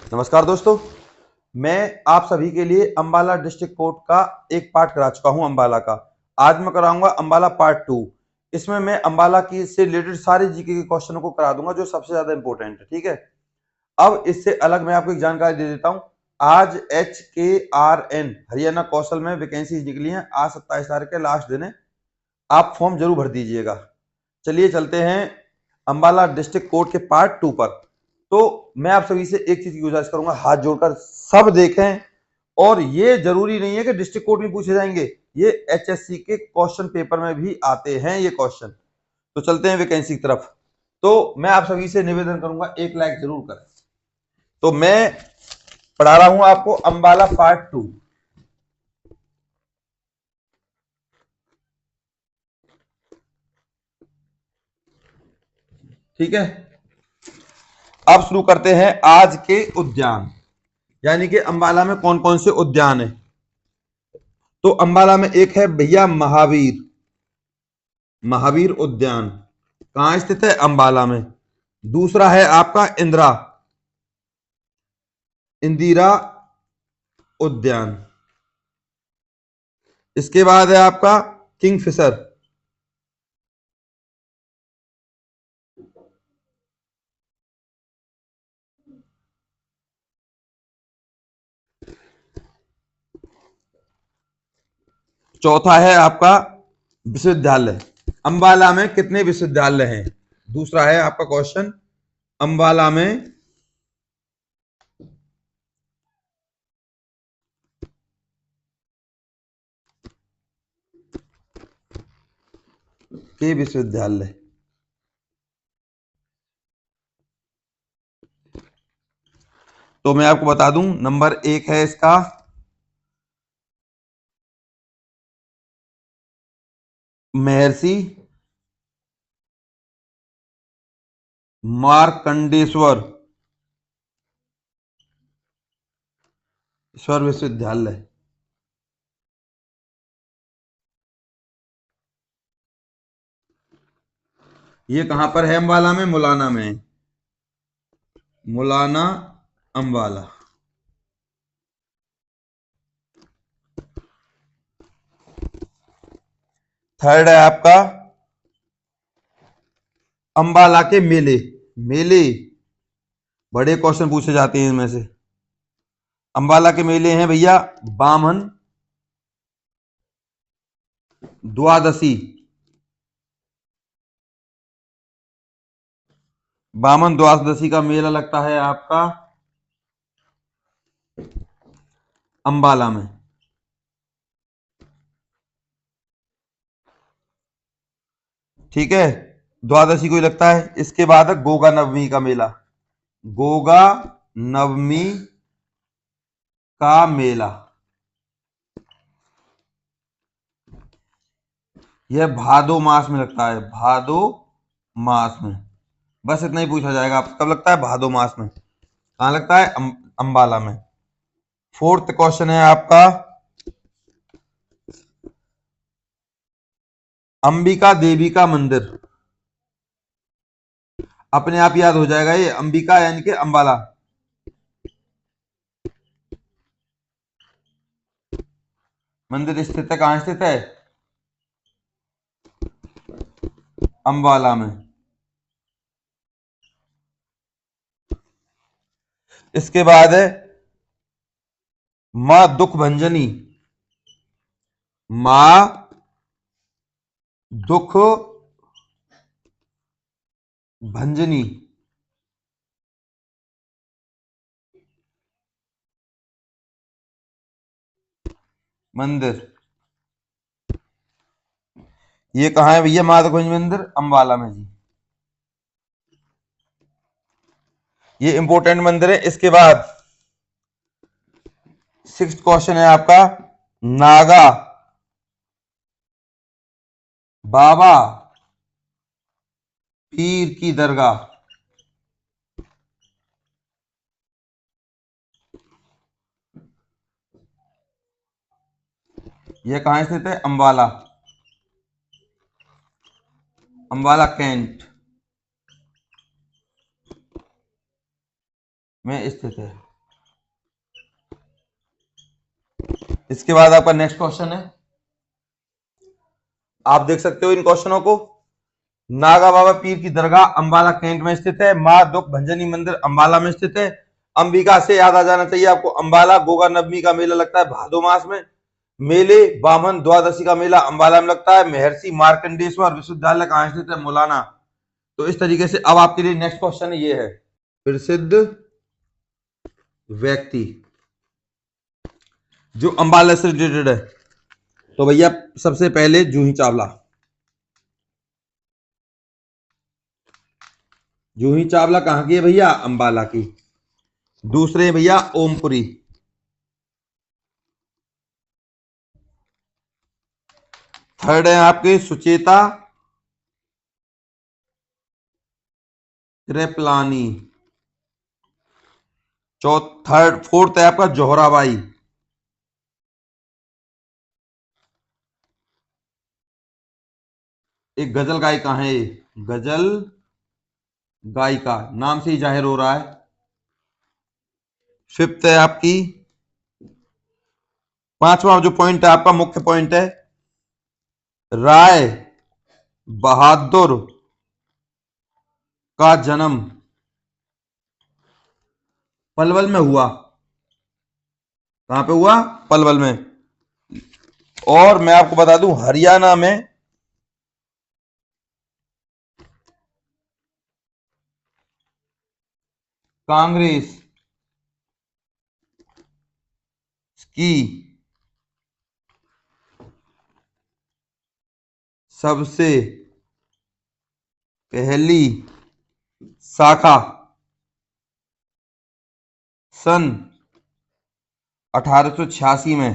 नमस्कार दोस्तों, मैं आप सभी के लिए अंबाला डिस्ट्रिक्ट कोर्ट का एक पार्ट करा चुका हूं अंबाला का। आज मैं कराऊंगा अंबाला पार्ट 2। इसमें मैं अंबाला की से रिलेटेड सारे जीके के क्वेश्चनों को करा दूंगा जो सबसे ज्यादा इंपॉर्टेंट है। ठीक है, अब इससे अलग मैं आपको एक जानकारी दे देता हूं। आज HKRN हरियाणा कौशल में वैकेंसी निकली है। आज 27 तारीख के लास्ट दिन है, आप फॉर्म जरूर भर दीजिएगा। चलिए चलते हैं अंबाला डिस्ट्रिक्ट कोर्ट के पार्ट 2 पर। तो मैं आप सभी से एक चीज की गुजारिश करूंगा, हाथ जोड़कर सब देखें। और ये जरूरी नहीं है कि डिस्ट्रिक्ट कोर्ट में पूछे जाएंगे, ये HSC के क्वेश्चन पेपर में भी आते हैं ये क्वेश्चन। तो चलते हैं वैकेंसी की तरफ। तो मैं आप सभी से निवेदन करूंगा, एक लाइक जरूर करें। तो मैं पढ़ा रहा हूं आपको अंबाला पार्ट 2। ठीक है, अब शुरू करते हैं आज के उद्यान, यानी कि अंबाला में कौन कौन से उद्यान है। तो अंबाला में एक है भैया महावीर, महावीर उद्यान कहां स्थित है? अंबाला में। दूसरा है आपका इंदिरा उद्यान। इसके बाद है आपका किंगफिशर। चौथा है आपका विश्वविद्यालय। अंबाला में कितने विश्वविद्यालय हैं? दूसरा है आपका क्वेश्चन, अंबाला में के विश्वविद्यालय। तो मैं आपको बता दूं, नंबर 1 है इसका महर्षि मार्कंडेश्वर ईश्वर विश्वविद्यालय। ये कहां पर है? अंबाला में, मुलाना में। मुलाना, अंबाला। थर्ड है आपका अंबाला के मेले। मेले बड़े क्वेश्चन पूछे जाते हैं इनमें से। अंबाला के मेले हैं भैया बामन द्वादशी। बामन द्वादशी का मेला लगता है आपका अंबाला में। ठीक है, द्वादशी को ही लगता है। इसके बाद है गोगा नवमी का मेला। गोगा नवमी का मेला, यह भादो मास में लगता है, भादो मास में। बस इतना ही पूछा जाएगा आपसे, कब लगता है? भादो मास में। कहां लगता है? अंबाला में। फोर्थ क्वेश्चन है आपका अंबिका देवी का मंदिर। अपने आप याद हो जाएगा, ये अंबिका यानी कि अंबाला। मंदिर स्थित है, कहां स्थित है? अंबाला में। इसके बाद है मां दुख भंजनी। मां दुख भंजनी मंदिर। ये कहां है भैया मां दुख भंजनी मंदिर? अंबाला में जी। ये इंपॉर्टेंट मंदिर है। इसके बाद सिक्स्थ क्वेश्चन है आपका नागा बाबा पीर की दरगाह। यह कहां स्थित है? अंबाला, अंबाला कैंट में स्थित है। इसके बाद आपका नेक्स्ट क्वेश्चन है, आप देख सकते हो इन क्वेश्चनों को। नागा बाबा पीर की दरगाह अंबाला कैंट में स्थित है। मां दुख भंजनी मंदिर अंबाला में स्थित है। अंबिका से याद आ जाना चाहिए आपको, अंबाला गोगा नवमी का मेला लगता है भादो मास में। मेले बामन द्वादशी का मेला अंबाला में लगता है। महर्षि मार्कंडेश्वर विश्वविद्यालय कहाँ स्थित है? मौलाना। तो इस तरीके से अब आपके लिए नेक्स्ट क्वेश्चन ये है, प्रसिद्ध व्यक्ति जो अंबाला से रिलेटेड है। तो भैया सबसे पहले जूही चावला। जूही चावला कहाँ की है भैया? अंबाला की। दूसरे भैया ओमपुरी। थर्ड है आपके सुचेता कृपलानी। फोर्थ है आपका जोहराबाई। एक गजल गायिका है, गजल गायिका नाम से ही जाहिर हो रहा है। फिफ्थ है आपकी, पांचवा जो पॉइंट है आपका मुख्य पॉइंट है, राय बहादुर का जन्म पलवल में हुआ। कहां पे हुआ? पलवल में। और मैं आपको बता दूं हरियाणा में कांग्रेस की सबसे पहली शाखा सन 1886 में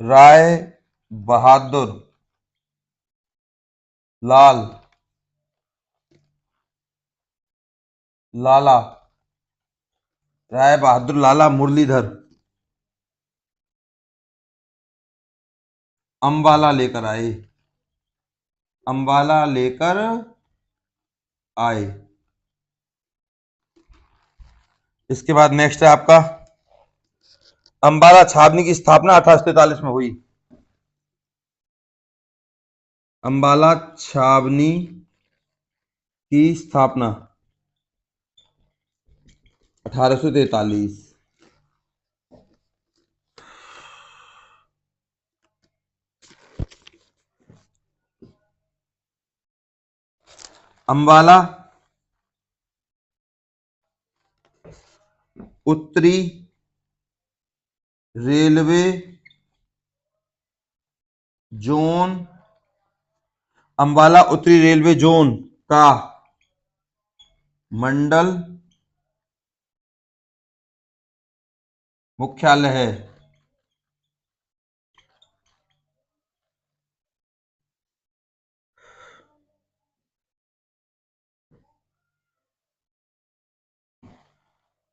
राय बहादुर लाल लाला राय बहादुर लाला मुरलीधर अंबाला लेकर आए। अंबाला लेकर आए। इसके बाद नेक्स्ट है आपका, अंबाला छावनी की स्थापना 1843 में हुई। अंबाला छावनी की स्थापना 1843। अंबाला उत्तरी रेलवे जोन, अंबाला उत्तरी रेलवे जोन का मंडल मुख्यालय है।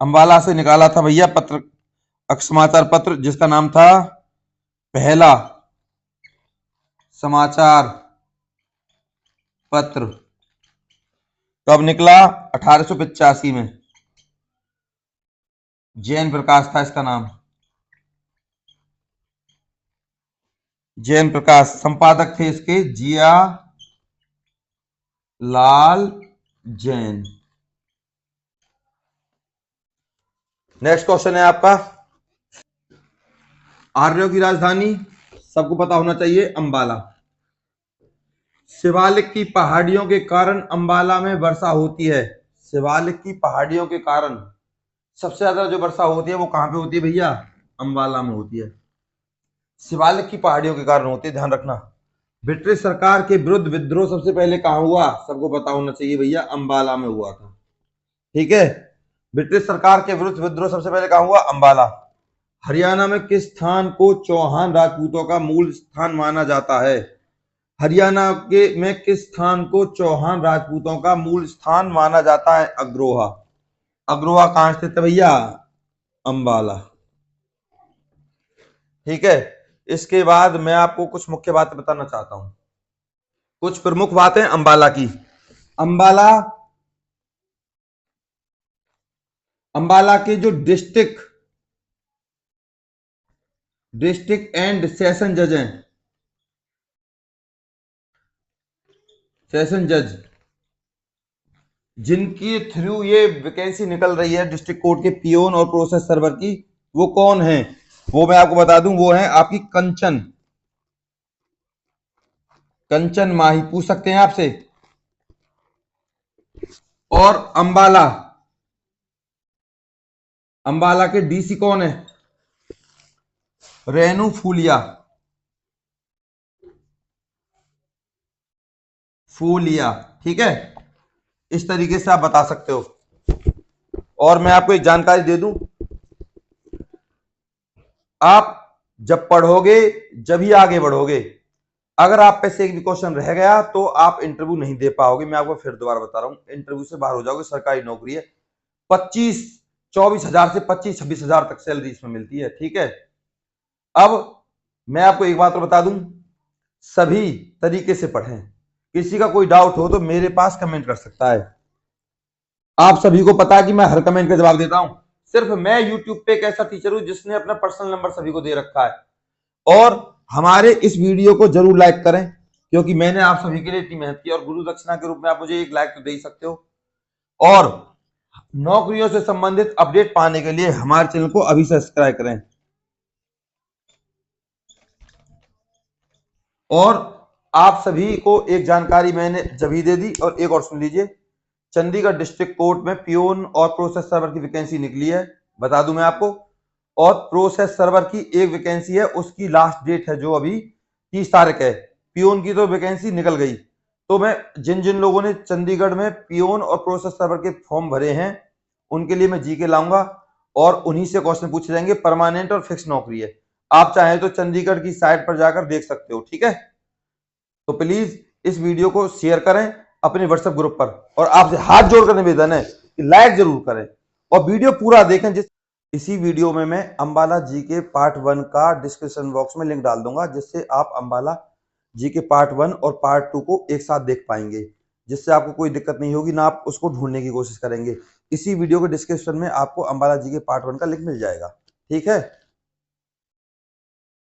अंबाला से निकाला था भैया पत्र, समाचार पत्र, जिसका नाम था पहला समाचार पत्र। कब निकला? 1885 में। जैन प्रकाश था इसका नाम, जैन प्रकाश। संपादक थे इसके जिया लाल जैन। नेक्स्ट क्वेश्चन है आपका, आर्यों की राजधानी सबको पता होना चाहिए अंबाला। शिवालिक की पहाड़ियों के कारण अंबाला में वर्षा होती है। शिवालिक की पहाड़ियों के कारण सबसे ज्यादा जो वर्षा होती है वो कहां पे होती है भैया? अंबाला में होती है। शिवालिक की पहाड़ियों के कारण होती है, ध्यान रखना। ब्रिटिश सरकार के विरुद्ध विद्रोह सबसे पहले कहां हुआ? सबको पता होना चाहिए भैया, अंबाला में हुआ था। ठीक है, ब्रिटिश सरकार के विरुद्ध विद्रोह सबसे पहले कहां हुआ? अंबाला। हरियाणा में किस स्थान को चौहान राजपूतों का मूल स्थान माना जाता है? हरियाणा के में किस स्थान को चौहान राजपूतों का मूल स्थान माना जाता है? अग्रोहा। अग्रोहा कहां स्थित है भैया? अंबाला। ठीक है, इसके बाद मैं आपको कुछ मुख्य बातें बताना चाहता हूं, कुछ प्रमुख बातें अंबाला की। अंबाला अंबाला के जो डिस्ट्रिक्ट एंड सेशन जज हैं, सेशन जज जिनके थ्रू ये वैकेंसी निकल रही है डिस्ट्रिक्ट कोर्ट के पियोन और प्रोसेस सर्वर की, वो कौन है? वो मैं आपको बता दूं, वो है आपकी कंचन माही। पूछ सकते हैं आपसे। और अंबाला के डीसी कौन है? रेनू फूलिया। ठीक है, इस तरीके से आप बता सकते हो। और मैं आपको एक जानकारी दे दूं, आप जब पढ़ोगे जब ही आगे बढ़ोगे। अगर आप पे से एक भी क्वेश्चन रह गया तो आप इंटरव्यू नहीं दे पाओगे। मैं आपको फिर दोबारा बता रहा हूं, इंटरव्यू से बाहर हो जाओगे। सरकारी नौकरी है, 24,000 से 25,000 तक सैलरी इसमें मिलती है। ठीक है, अब मैं आपको एक बात और बता दूं, सभी तरीके से पढ़ें। किसी का कोई डाउट हो तो मेरे पास कमेंट कर सकता है। आप सभी को पता है कि मैं हर कमेंट का जवाब देता हूं। सिर्फ मैं यूट्यूब पे एक ऐसा टीचर हूं जिसने अपना पर्सनल नंबर सभी को दे रखा है। और हमारे इस वीडियो को जरूर लाइक करें, क्योंकि मैंने आप सभी के लिए इतनी मेहनत की, और गुरु दक्षिणा के रूप में आप मुझे एक लाइक तो दे ही सकते हो। और नौकरियों से संबंधित अपडेट पाने के लिए हमारे चैनल को अभी सब्सक्राइब करें। और आप सभी को एक जानकारी मैंने जभी दे दी, और एक और सुन लीजिए। चंडीगढ़ डिस्ट्रिक्ट कोर्ट में पियोन और प्रोसेस सर्वर की वैकेंसी निकली है, बता दूं मैं आपको। और प्रोसेस सर्वर की एक वैकेंसी है, उसकी लास्ट डेट है जो अभी 30 तारीख है। पियोन की तो वैकेंसी निकल गई। तो मैं जिन जिन लोगों ने चंडीगढ़ में पियोन और प्रोसेस सर्वर के फॉर्म भरे हैं, उनके लिए मैं जीके लाऊंगा, और उन्हीं से क्वेश्चन पूछे जाएंगे। परमानेंट और फिक्स नौकरी है। आप चाहें तो चंडीगढ़ की साइट पर जाकर देख सकते हो। ठीक है, तो प्लीज इस वीडियो को शेयर करें अपने व्हाट्सएप ग्रुप पर, और आपसे हाथ जोड़कर निवेदन है कि लाइक जरूर करें और वीडियो पूरा देखें। इसी वीडियो में मैं अंबाला जी के पार्ट 1 का डिस्क्रिप्शन बॉक्स में लिंक डाल दूंगा, जिससे आप अंबाला जी के पार्ट 1 और पार्ट 2 को एक साथ देख पाएंगे, जिससे आपको कोई दिक्कत नहीं होगी, ना आप उसको ढूंढने की कोशिश करेंगे। इसी वीडियो के डिस्क्रिप्शन में आपको अंबाला जी के पार्ट 1 का लिंक मिल जाएगा। ठीक है।